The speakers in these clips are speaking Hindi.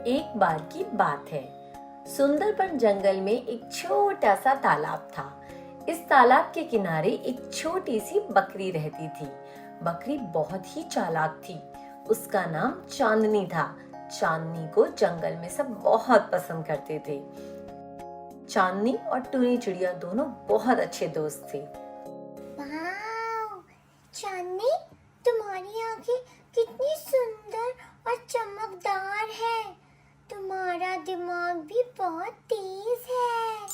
एक बार की बात है। सुंदरबन जंगल में एक छोटा सा तालाब था। इस तालाब के किनारे एक छोटी सी बकरी रहती थी। बकरी बहुत ही चालाक थी। उसका नाम चांदनी था। चांदनी को जंगल में सब बहुत पसंद करते थे। चांदनी और टूनी चिड़िया दोनों बहुत अच्छे दोस्त थे। वाव! चांदनी, तुम्हारी आंखें कितनी सुंदर और चमकदार है। तुम्हारा दिमाग भी बहुत तेज है।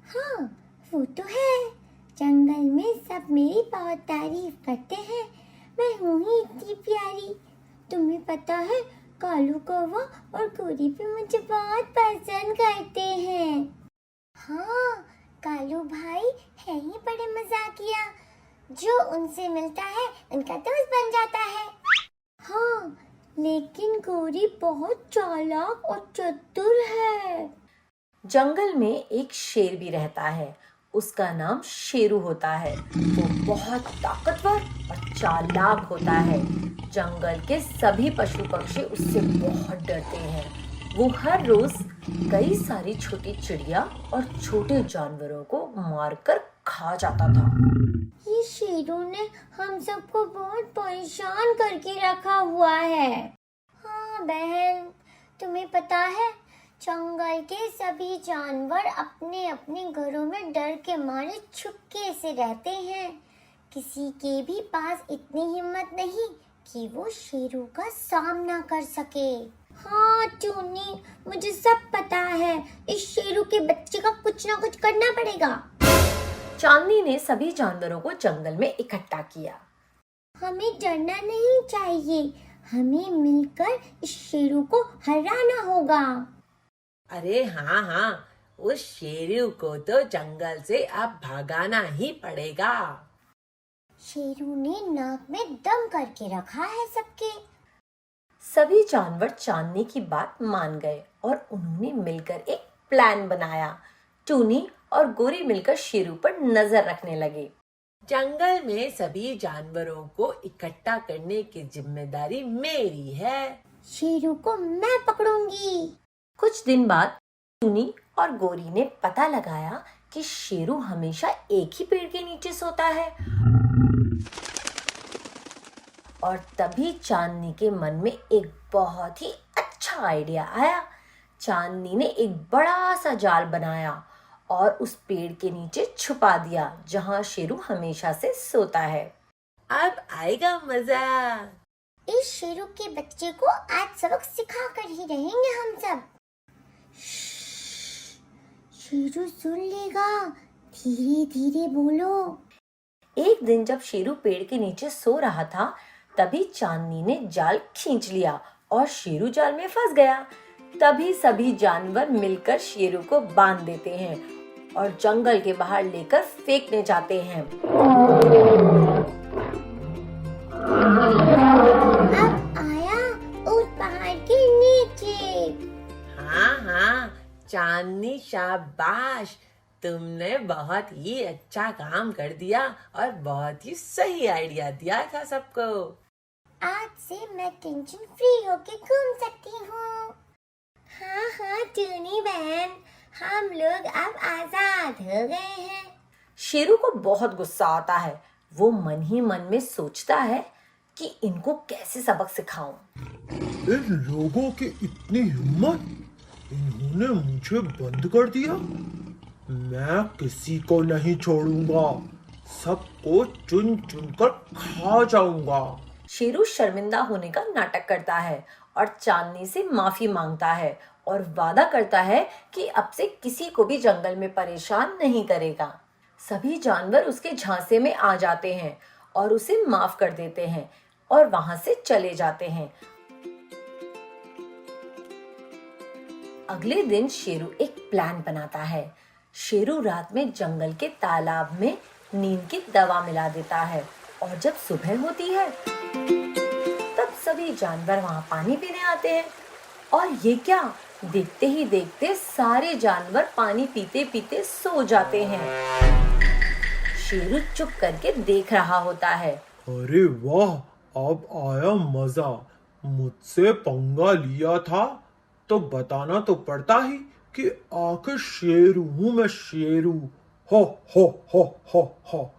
हाँ, वो तो है। जंगल में सब मेरी बहुत तारीफ करते हैं। मैं हूँ ही इतनी प्यारी। तुम्हें पता है, कालू कौवा और गोरी भी मुझे बहुत पसंद करते हैं। हाँ, कालू भाई है ही बड़े मजाकिया। जो उनसे मिलता है उनका दोस्त बन जाता है। हाँ, लेकिन गोरी बहुत चालाक और चतुर है। जंगल में एक शेर भी रहता है। उसका नाम शेरू होता है। वो बहुत ताकतवर और चालाक होता है। जंगल के सभी पशु पक्षी उससे बहुत डरते हैं। वो हर रोज कई सारी छोटी चिड़िया और छोटे जानवरों को मारकर खा जाता था। ये शेरू ने हम सबको बहुत परेशान करके रखा हुआ है। हाँ बहन, तुम्हें पता है, जंगल के सभी जानवर अपने अपने घरों में डर के मारे छुपके से रहते हैं। किसी के भी पास इतनी हिम्मत नहीं कि वो शेरू का सामना कर सके। हाँ टूनी, मुझे सब पता है। इस शेरू के बच्चे का कुछ ना कुछ करना पड़ेगा। चांदनी ने सभी जानवरों को जंगल में इकट्ठा किया। हमें डरना नहीं चाहिए। हमें मिलकर इस शेरू को हराना होगा। अरे हाँ, उस शेरू को तो जंगल से अब भगाना ही पड़ेगा। शेरू ने नाक में दम करके रखा है सबके। सभी जानवर चांदनी की बात मान गए और उन्होंने मिलकर एक प्लान बनाया। टूनी और गोरी मिलकर शेरू पर नजर रखने लगे। जंगल में सभी जानवरों को इकट्ठा करने की जिम्मेदारी मेरी है। शेरू को मैं पकड़ूंगी। कुछ दिन बाद टूनी और गोरी ने पता लगाया कि शेरू हमेशा एक ही पेड़ के नीचे सोता है। और तभी चांदनी के मन में एक बहुत ही अच्छा आइडिया आया। चांदनी ने एक बड़ा सा जाल बनाया और उस पेड़ के नीचे छुपा दिया जहां शेरू हमेशा से सोता है। अब आएगा मजा। इस शेरू के बच्चे को आज सबक सिखा कर ही रहेंगे हम सब। शेरू सुन लेगा, धीरे धीरे बोलो। एक दिन जब शेरू पेड़ के नीचे सो रहा था, तभी चांदनी ने जाल खींच लिया और शेरू जाल में फंस गया। तभी सभी जानवर मिलकर शेरू को बांध देते हैं और जंगल के बाहर लेकर फेंकने जाते हैं। अब आया उस पहाड़ के नीचे। हाँ, चांदनी शाबाश, तुमने बहुत ही अच्छा काम कर दिया और बहुत ही सही आइडिया दिया था सबको। आज से मैं टेंशन फ्री होके घूम सकती हूँ। हाँ टूनी बहन, हम लोग अब आजाद हो गए हैं। शेरू को बहुत गुस्सा आता है। वो मन ही मन में सोचता है कि इनको कैसे सबक सिखाऊं। इन लोगों की इतनी हिम्मत, इन्होंने मुझे बंद कर दिया। मैं किसी को नहीं छोड़ूंगा, सबको चुन चुन कर खा जाऊंगा। शेरू शर्मिंदा होने का नाटक करता है और चांदनी से माफी मांगता है और वादा करता है कि अब से किसी को भी जंगल में परेशान नहीं करेगा। सभी जानवर उसके झांसे में आ जाते हैं और उसे माफ कर देते हैं और वहां से चले जाते हैं। अगले दिन शेरू एक प्लान बनाता है। शेरू रात में जंगल के तालाब में नीम की दवा मिला देता है और जब सुबह होती है तब सभी जानवर वहां पानी पीने आते हैं। और ये क्या, देखते ही देखते सारे जानवर पानी पीते पीते सो जाते हैं। शेरू चुप करके देख रहा होता है। अरे वाह, अब आया मजा। मुझसे पंगा लिया था, तो बताना तो पड़ता ही कि आखिर शेर हूं मैं, शेर हूं। हो हो हो हो हो।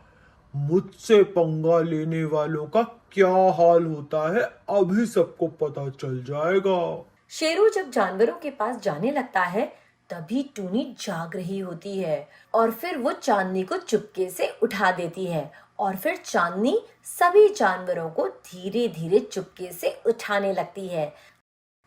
मुझसे पंगा लेने वालों का क्या हाल होता है अभी सबको पता चल जाएगा। शेरू जब जानवरों के पास जाने लगता है तभी टूनी जाग रही होती है और फिर वो चांदनी को चुपके से उठा देती है और फिर चांदनी सभी जानवरों को धीरे धीरे चुपके से उठाने लगती है।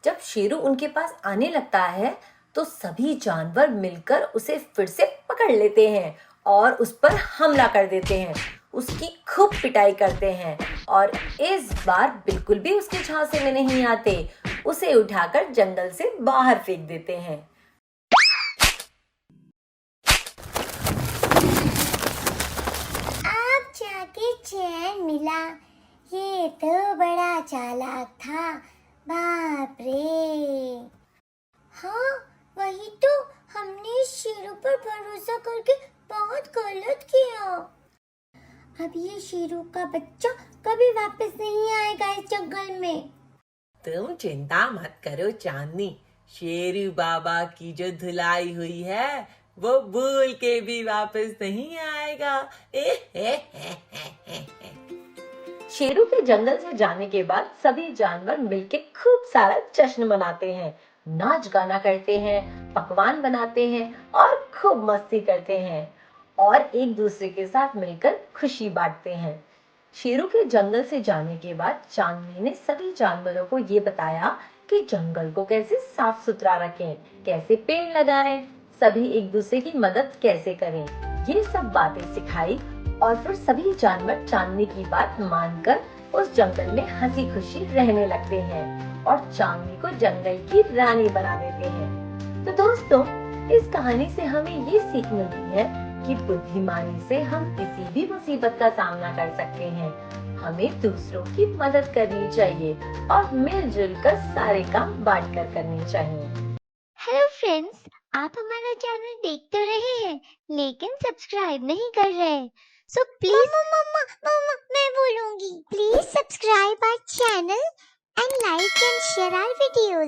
जब शेरू उनके पास आने लगता है तो सभी जानवर मिलकर उसे फिर से पकड़ लेते हैं और उस पर हमला कर देते हैं, उसकी खूब पिटाई करते हैं और इस बार बिल्कुल भी उसके झांसे में नहीं आते, उसे उठाकर जंगल से बाहर फेंक देते हैं। अब जाके चैन मिला, ये तो बड़ा चालाक था, बाप रे। हाँ वही तो, हमने शेरू पर भरोसा करके बहुत गलत किया। अब ये शेरू का बच्चा कभी वापस नहीं आएगा इस जंगल में। तुम चिंता मत करो चांदनी, शेरू बाबा की जो धुलाई हुई है वो भूल के भी वापस नहीं आएगा। शेरू के जंगल से जाने के बाद सभी जानवर मिलके खूब सारा जश्न मनाते हैं, नाच गाना करते हैं, पकवान बनाते हैं और खूब मस्ती करते हैं और एक दूसरे के साथ मिलकर खुशी बांटते हैं। शेरू के जंगल से जाने के बाद चांदनी ने सभी जानवरों को ये बताया कि जंगल को कैसे साफ सुथरा रखें, कैसे पेड़ लगाएं, सभी एक दूसरे की मदद कैसे करें, ये सब बातें सिखाई और फिर सभी जानवर चांदनी की बात मानकर उस जंगल में हंसी खुशी रहने लगते हैं और चांदनी को जंगल की रानी बना देते हैं। तो दोस्तों, इस कहानी से हमें ये सीख मिलती है कि बुद्धिमानी से हम किसी भी मुसीबत का सामना कर सकते हैं। हमें दूसरों की मदद करनी चाहिए और मिलजुल कर सारे काम बांट कर करनी चाहिए। हेलो फ्रेंड्स, आप हमारा चैनल देख तो रहे हैं लेकिन सब्सक्राइब नहीं कर रहे, सो प्लीज मम्मा मैं बोलूंगी, please subscribe our channel and like and share our videos.